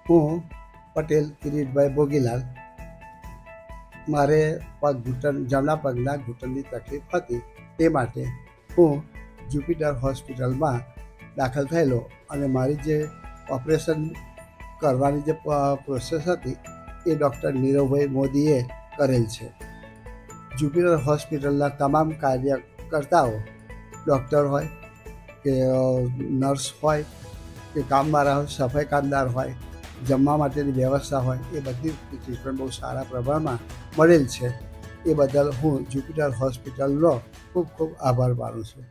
હું પટેલ કિરીટભાઈ ભોગીલાલ. મારે જમણા પગના ઘૂંટણની તકલીફ હતી, તે માટે હું જ્યુપિટર હોસ્પિટલમાં દાખલ થયેલો અને મારી જે ઓપરેશન કરવાની જે પ્રોસેસ હતી એ ડૉક્ટર નીરવભાઈ મોદીએ કરેલ છે. જ્યુપિટર હોસ્પિટલના તમામ કાર્યકર્તાઓ, ડૉક્ટર હોય કે નર્સ હોય કે કામવાળા હોય, સફાઈ કામદાર હોય, જમવા માટેની વ્યવસ્થા હોય, એ બધી ટ્રીટમેન્ટ બહુ સારા પ્રમાણમાં મળેલ છે. એ બદલ હું જ્યુપિટર હોસ્પિટલનો ખૂબ ખૂબ આભાર માનું છું.